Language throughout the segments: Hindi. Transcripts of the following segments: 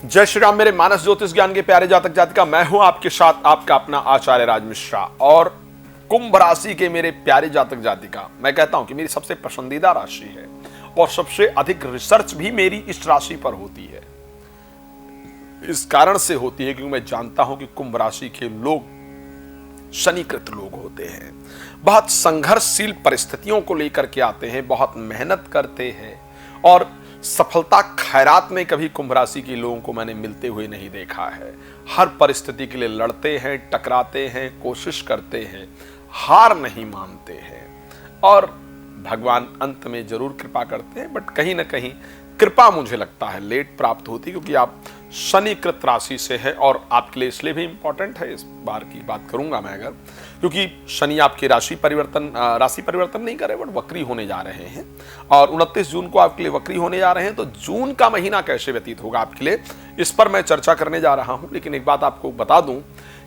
जय श्री राम मेरे मानस ज्योतिष ज्ञान के प्यारे जातक जातिका, मैं हूं आपके साथ आपका अपना आचार्य राज मिश्रा। और कुंभ राशि के मेरे प्यारे जातक जातिका, मैं कहता हूं कि मेरी सबसे पसंदीदा राशि है और सबसे अधिक रिसर्च भी मेरी इस राशि पर होती है। इस कारण से होती है क्योंकि मैं जानता हूं कि कुंभ राशि के लोग शनिकृत लोग होते हैं, बहुत संघर्षशील परिस्थितियों को लेकर के आते हैं, बहुत मेहनत करते हैं और सफलता खैरात में कभी कुंभ राशि के लोगों को मैंने मिलते हुए नहीं देखा है। हर परिस्थिति के लिए लड़ते हैं, टकराते हैं, कोशिश करते हैं, हार नहीं मानते हैं और भगवान अंत में जरूर कृपा करते हैं। बट कहीं ना कहीं कृपा मुझे लगता है लेट प्राप्त होती, क्योंकि आप शनिकृत राशि से है और आपके लिए इसलिए भी इंपॉर्टेंट है। इस बार की बात करूंगा मैं अगर, क्योंकि शनि आपकी राशि परिवर्तन नहीं करे बट वक्री होने जा रहे हैं और 29 जून को आपके लिए वक्री होने जा रहे हैं। तो जून का महीना कैसे व्यतीत होगा आपके लिए, इस पर मैं चर्चा करने जा रहा हूं। लेकिन एक बात आपको बता दूं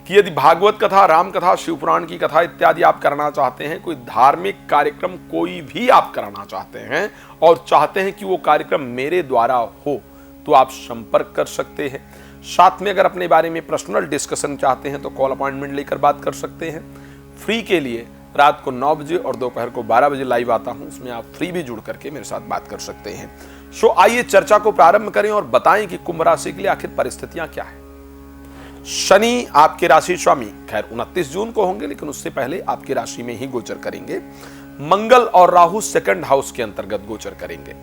कि यदि भागवत कथा, राम कथा, शिव पुराण की कथा इत्यादि आप करना चाहते हैं, कोई धार्मिक कार्यक्रम कोई भी आप कराना चाहते हैं और चाहते हैं कि वो कार्यक्रम मेरे द्वारा हो, तो आप संपर्क कर सकते हैं। साथ में अगर अपने बारे में पर्सनल डिस्कशन चाहते हैं तो कॉल अपॉइंटमेंट लेकर बात कर सकते हैं। फ्री के लिए रात को 9 बजे और दोपहर को 12 बजे लाइव आता हूं, उसमें आप फ्री भी जुड़ करके मेरे साथ बात कर सकते हैं। सो आइए चर्चा को प्रारंभ करें और बताएं कि कुंभ राशि के लिए आखिर परिस्थितियां क्या है। शनि आपके राशि स्वामी खैर 29 जून को होंगे, लेकिन उससे पहले आपकी राशि में ही गोचर करेंगे। मंगल और राहु सेकंड हाउस के अंतर्गत गोचर करेंगे।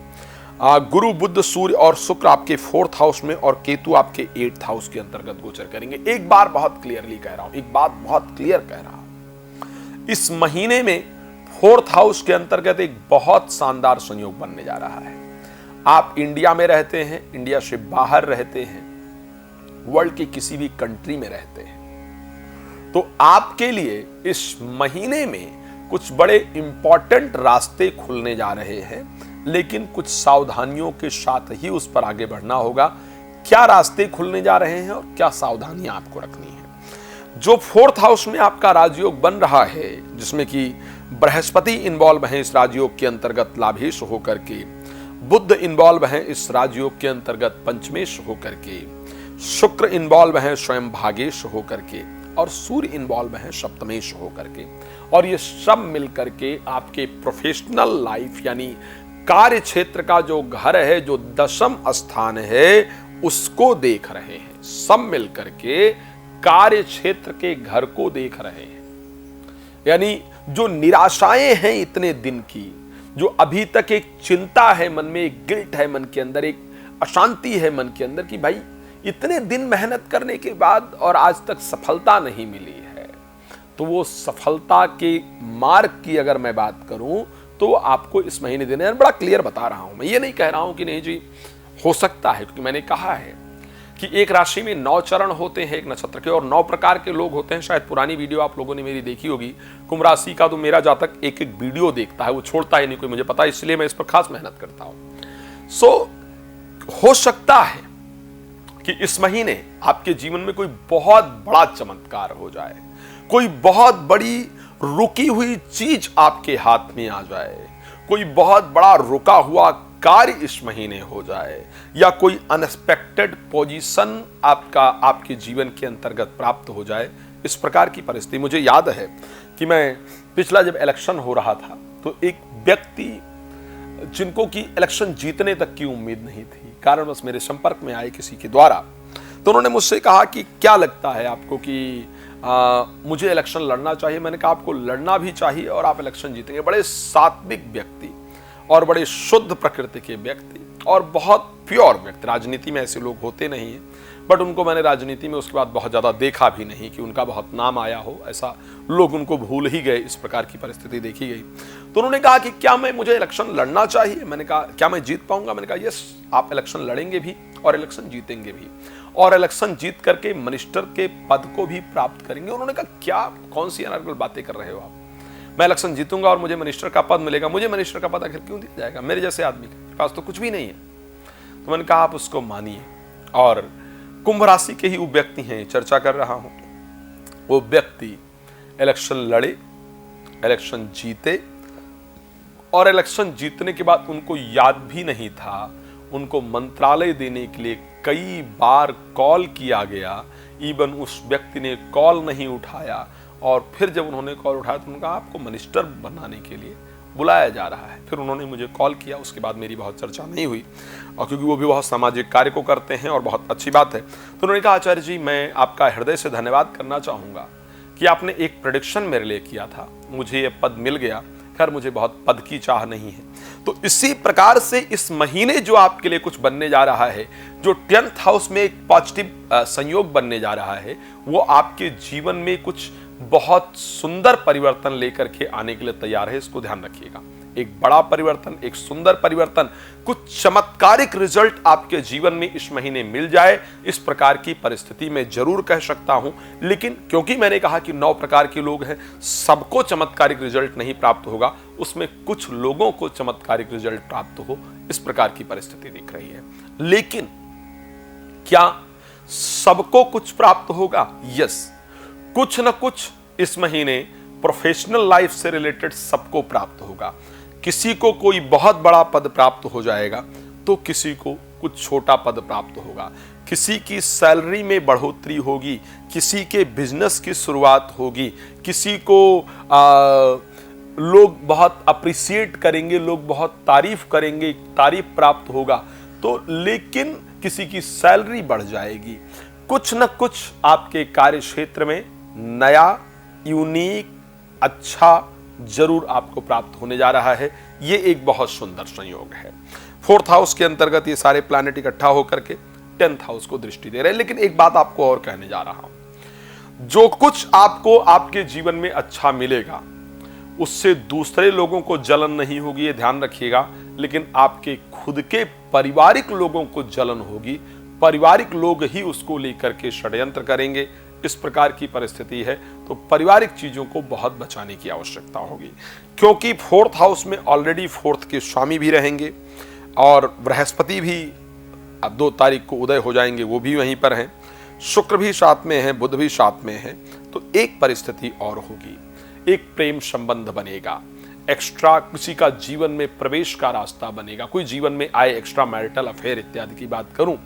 गुरु, बुध, सूर्य और शुक्र आपके 4th हाउस में और केतु आपके 8th हाउस के अंतर्गत गोचर करेंगे। एक बार बहुत क्लियरली कह रहा हूं, एक बात बहुत क्लियर कह रहा हूं, इस महीने में 4th हाउस के अंतर्गत एक बहुत शानदार संयोग बनने जा रहा है। आप इंडिया में रहते हैं, इंडिया से बाहर रहते हैं, वर्ल्ड के किसी भी कंट्री में रहते हैं, तो आपके लिए इस महीने में कुछ बड़े इंपॉर्टेंट रास्ते खुलने जा रहे हैं, लेकिन कुछ सावधानियों के साथ ही उस पर आगे बढ़ना होगा। क्या रास्ते खुलने जा रहे हैं और क्या सावधानियां आपको रखनी है। जो 4th हाउस में आपका राजयोग बन रहा है, जिसमें कि बृहस्पति इन्वॉल्व है इस राजयोग के अंतर्गत लाभेश होकर के, बुध इन्वॉल्व है इस राजयोग के अंतर्गत पंचमेश होकर के, शुक्र इन्वॉल्व है स्वयं भागेश होकर के और सूर्य इन्वॉल्व है सप्तमेश होकर के, और ये सब मिलकर के आपके प्रोफेशनल लाइफ यानी कार्य क्षेत्र का जो घर है, जो 10th स्थान है, उसको देख रहे हैं। सब मिलकर के कार्य क्षेत्र के घर को देख रहे हैं। यानी जो निराशाएं हैं इतने दिन की, जो अभी तक एक चिंता है मन में, एक गिल्ट है मन के अंदर, एक अशांति है मन के अंदर कि भाई इतने दिन मेहनत करने के बाद और आज तक सफलता नहीं मिली है, तो वो सफलता के मार्ग की अगर मैं बात करूं तो आपको इस महीने देने बड़ा क्लियर बता रहा हूं। मैं ये नहीं कह रहा हूं कि नहीं जी हो सकता है, क्योंकि मैंने कहा है कि एक राशि में 9 चरण होते हैं एक नक्षत्र के और 9 प्रकार के लोग होते हैं। शायद पुरानी वीडियो आप लोगों ने मेरी देखी होगी कुंभ राशि का, तो मेरा जातक एक एक वीडियो देखता है, वो छोड़ता ही नहीं कोई, मुझे पता है, इसलिए मैं इस पर खास मेहनत करता हूं। सो हो सकता है कि इस महीने आपके जीवन में कोई बहुत बड़ा चमत्कार हो जाए, कोई बहुत बड़ी रुकी हुई चीज आपके हाथ में आ जाए, कोई बहुत बड़ा रुका हुआ कार्य इस महीने हो जाए, या कोई अनएक्सपेक्टेड पोजीशन आपके जीवन के अंतर्गत प्राप्त हो जाए। इस प्रकार की परिस्थिति मुझे याद है कि मैं पिछला जब इलेक्शन हो रहा था तो एक व्यक्ति जिनको कि इलेक्शन जीतने तक की उम्मीद नहीं थी, कारण बस मेरे संपर्क में आए किसी के द्वारा, तो उन्होंने मुझसे कहा कि क्या लगता है आपको कि मुझे इलेक्शन लड़ना चाहिए। मैंने कहा आपको लड़ना भी चाहिए और आप इलेक्शन जीतेंगे। बड़े सात्विक व्यक्ति और बड़े शुद्ध प्रकृति के व्यक्ति और बहुत प्योर व्यक्ति, राजनीति में ऐसे लोग होते नहीं हैं, बट उनको मैंने राजनीति में उसके बाद बहुत ज़्यादा देखा भी नहीं कि उनका बहुत नाम आया हो, ऐसा लोग उनको भूल ही गए, इस प्रकार की परिस्थिति देखी गई। तो उन्होंने कहा कि क्या मुझे इलेक्शन लड़ना चाहिए। मैंने कहा क्या मैं जीत पाऊंगा। मैंने कहा यस, आप इलेक्शन लड़ेंगे भी और इलेक्शन जीतेंगे भी, और इलेक्शन जीत करके मिनिस्टर के पद को भी प्राप्त करेंगे। उन्होंने कहा क्या, कौन सी अनर्गल बातें कर रहे हो आप, मैं इलेक्शन जीतूंगा और मुझे मिनिस्टर का पद मिलेगा। मुझे मिनिस्टर का पद आखिर क्यों दिया जाएगा, मेरे जैसे आदमी के पास तो कुछ भी नहीं है। तो मैंने कहा आप उसको मानिए, और कुंभ राशि के ही वो व्यक्ति हैं, चर्चा कर रहा हूं, वो व्यक्ति इलेक्शन लड़े, इलेक्शन जीते, और इलेक्शन जीतने के बाद उनको याद भी नहीं था उनको मंत्रालय देने के लिए कई बार कॉल किया गया, इवन उस व्यक्ति ने कॉल नहीं उठाया, और फिर जब उन्होंने कॉल उठाया तो उन्होंने कहा आपको मिनिस्टर बनाने के लिए बुलाया जा रहा है। फिर उन्होंने मुझे कॉल किया, उसके बाद मेरी बहुत चर्चा नहीं हुई, और क्योंकि वो भी बहुत सामाजिक कार्य को करते हैं और बहुत अच्छी बात है। तो उन्होंने कहा आचार्य जी, मैं आपका हृदय से धन्यवाद करना चाहूँगा कि आपने एक प्रेडिक्शन मेरे लिए किया था, मुझे ये पद मिल गया। खैर मुझे बहुत पद की चाह नहीं है। तो इसी प्रकार से इस महीने जो आपके लिए कुछ बनने जा रहा है, जो 10th हाउस में एक पॉजिटिव संयोग बनने जा रहा है, वो आपके जीवन में कुछ बहुत सुंदर परिवर्तन लेकर के आने के लिए तैयार है। इसको ध्यान रखिएगा। एक बड़ा परिवर्तन, एक सुंदर परिवर्तन, कुछ चमत्कारिक रिजल्ट आपके जीवन में इस महीने मिल जाए, इस प्रकार की परिस्थिति में जरूर कह सकता हूं। लेकिन क्योंकि मैंने कहा कि 9 प्रकार के लोग हैं, सबको चमत्कारिक रिजल्ट नहीं प्राप्त होगा, उसमें कुछ लोगों को चमत्कारिक रिजल्ट प्राप्त हो, इस प्रकार की परिस्थिति दिख रही है। लेकिन क्या सबको कुछ प्राप्त होगा? यस, कुछ न कुछ इस महीने प्रोफेशनल लाइफ से रिलेटेड सबको प्राप्त होगा। किसी को कोई बहुत बड़ा पद प्राप्त हो जाएगा, तो किसी को कुछ छोटा पद प्राप्त होगा, किसी की सैलरी में बढ़ोतरी होगी, किसी के बिजनेस की शुरुआत होगी, किसी को लोग बहुत अप्रिशिएट करेंगे, लोग बहुत तारीफ करेंगे, तारीफ प्राप्त होगा। तो लेकिन किसी की सैलरी बढ़ जाएगी। कुछ न कुछ आपके कार्य क्षेत्र में नया, यूनिक, अच्छा जरूर आपको प्राप्त होने जा रहा है। ये एक बहुत सुंदर संयोग है। 4th हाउस के अंतर्गत ये सारे प्लैनेट इकट्ठा होकर के 10th हाउस को दृष्टि दे रहे हैं। लेकिन एक बात आपको और कहने जा रहा हूं, जो कुछ आपको आपके जीवन में अच्छा मिलेगा, उससे दूसरे लोगों को जलन नहीं होगी, ये ध्यान रखिएगा। लेकिन आपके खुद के पारिवारिक लोगों को जलन होगी, पारिवारिक लोग ही उसको लेकर के षड्यंत्र करेंगे। इस प्रकार की परिस्थिति है, तो पारिवारिक चीजों को बहुत बचाने की आवश्यकता होगी, क्योंकि 4th हाउस में ऑलरेडी 4th के स्वामी भी रहेंगे, और बृहस्पति भी अब 2 तारीख को उदय हो जाएंगे, वो भी वहीं पर हैं, शुक्र भी साथ में है, बुध भी साथ में है। तो एक परिस्थिति और होगी, एक प्रेम संबंध बनेगा, एक्स्ट्रा किसी का जीवन में प्रवेश का रास्ता बनेगा, कोई जीवन में आए, एक्स्ट्रा मैरिटल अफेयर इत्यादि की बात करूं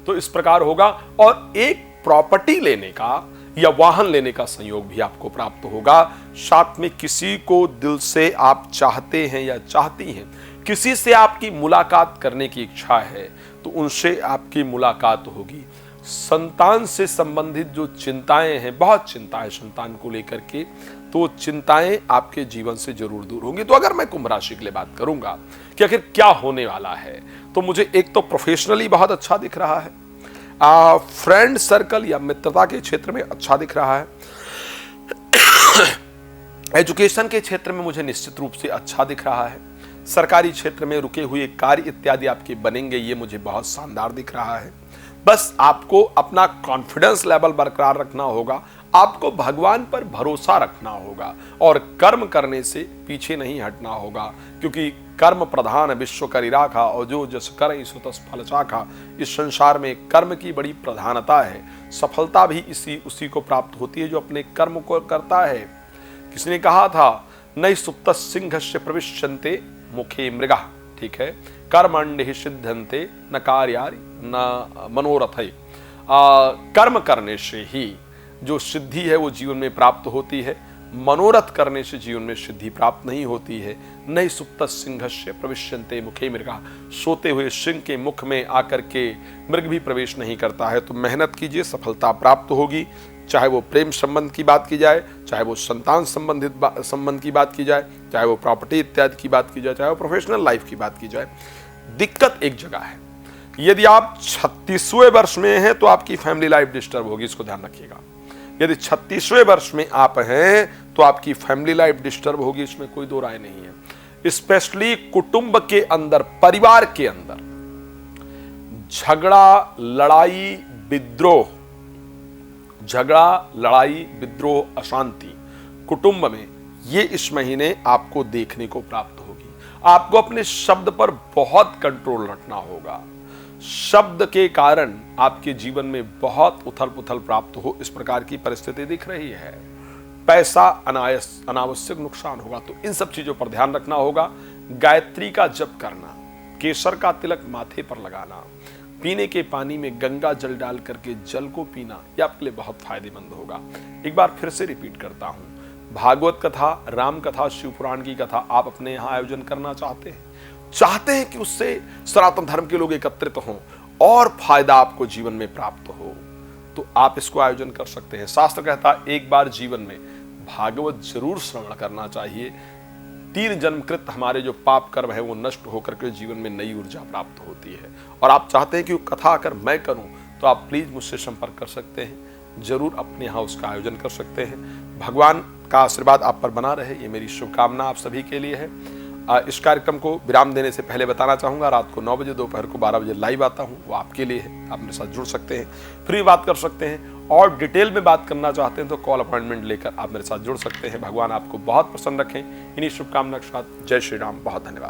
तो इस प्रकार होगा। और एक प्रॉपर्टी लेने का या वाहन लेने का संयोग भी आपको प्राप्त होगा। साथ में किसी को दिल से आप चाहते हैं या चाहती हैं, किसी से आपकी मुलाकात करने की इच्छा है, तो उनसे आपकी मुलाकात होगी। संतान से संबंधित जो चिंताएं हैं, बहुत चिंता है संतान को लेकर के, तो चिंताएं आपके जीवन से जरूर दूर होंगी। तो अगर मैं कुंभ राशि के लिए बात करूंगा कि आखिर क्या होने वाला है, तो मुझे एक तो प्रोफेशनली बहुत अच्छा दिख रहा है, फ्रेंड सर्कल या मित्रता के क्षेत्र में अच्छा दिख रहा है, एजुकेशन के क्षेत्र में मुझे निश्चित रूप से अच्छा दिख रहा है, सरकारी क्षेत्र में रुके हुए कार्य इत्यादि आपके बनेंगे, ये मुझे बहुत शानदार दिख रहा है। बस आपको अपना कॉन्फिडेंस लेवल बरकरार रखना होगा, आपको भगवान पर भरोसा रखना होगा, और कर्म करने से पीछे नहीं हटना होगा, क्योंकि कर्म प्रधान विश्व करि राखा, और जो जस करइ सो तस फल चाखा। इस संसार में कर्म की बड़ी प्रधानता है, सफलता भी उसी को प्राप्त होती है जो अपने कर्म को करता है। किसी ने कहा था, नई सुप्त सिंहस्य प्रविश्यन्ते मुखे मृगा, ठीक है, कर्मण्य सिद्धन्ते न कार्यारि न मनोरथै। कर्म करने से ही जो सिद्धि है वो जीवन में प्राप्त होती है, मनोरथ करने से जीवन में सिद्धि प्राप्त नहीं होती है। नहीं सुप्त सिंहस्य प्रविश्यन्ते मुखे मृगा, सोते हुए सिंह के मुख में आकर के मृग भी प्रवेश नहीं करता है। तो मेहनत कीजिए, सफलता प्राप्त होगी, चाहे वो प्रेम संबंध की बात की जाए, चाहे वो संतान संबंधित संबंध की बात की जाए, चाहे वो प्रॉपर्टी इत्यादि की बात की जाए, चाहे वो प्रोफेशनल लाइफ की बात की जाए। दिक्कत एक जगह है, यदि आप 36वें वर्ष में हैं तो आपकी फैमिली लाइफ डिस्टर्ब होगी, इसको ध्यान रखिएगा। यदि 36वें वर्ष में आप हैं तो आपकी फैमिली लाइफ डिस्टर्ब होगी, इसमें कोई दो राय नहीं है। स्पेशली कुटुंब के अंदर, परिवार के अंदर झगड़ा, लड़ाई, विद्रोह, झगड़ा, लड़ाई, विद्रोह, अशांति कुटुंब में, ये इस महीने आपको देखने को प्राप्त होगी। आपको अपने शब्द पर बहुत कंट्रोल रखना होगा। शब्द के कारण आपके जीवन में बहुत उथल पुथल प्राप्त हो, इस प्रकार की परिस्थिति दिख रही है। पैसा अनावश्यक नुकसान होगा, तो इन सब चीजों पर ध्यान रखना होगा। गायत्री का जप करना, केसर का तिलक माथे पर लगाना, पीने के पानी में गंगा जल डाल करके जल को पीना यह आपके लिए बहुत फायदेमंद होगा। एक बार फिर से रिपीट करता हूं, भागवत कथा, राम कथा, शिव पुराण की कथा आप अपने यहां आयोजन करना चाहते हैं कि उससे सनातन धर्म के लोग एकत्रित हों और फायदा आपको जीवन में प्राप्त हो, तो आप इसको आयोजन कर सकते हैं। शास्त्र कहता है एक बार जीवन में भागवत जरूर श्रवण करना चाहिए। 3 जन्मकृत हमारे जो पाप कर्म है वो नष्ट होकर के जीवन में नई ऊर्जा प्राप्त होती है। और आप चाहते हैं कि वो कथा अगर मैं करूं तो आप प्लीज मुझसे संपर्क कर सकते हैं, जरूर अपने यहाँ उसका आयोजन कर सकते हैं। भगवान का आशीर्वाद आप पर बना रहे, ये मेरी शुभकामना आप सभी के लिए है। इस कार्यक्रम को विराम देने से पहले बताना चाहूंगा, रात को 9 बजे, दोपहर को 12 बजे लाइव आता हूं, वो आपके लिए है। आप मेरे साथ जुड़ सकते हैं, फ्री बात कर सकते हैं, और डिटेल में बात करना चाहते हैं तो कॉल अपॉइंटमेंट लेकर आप मेरे साथ जुड़ सकते हैं। भगवान आपको बहुत प्रसन्न रखें। इन्हीं शुभकामना के साथ जय श्री राम, बहुत धन्यवाद।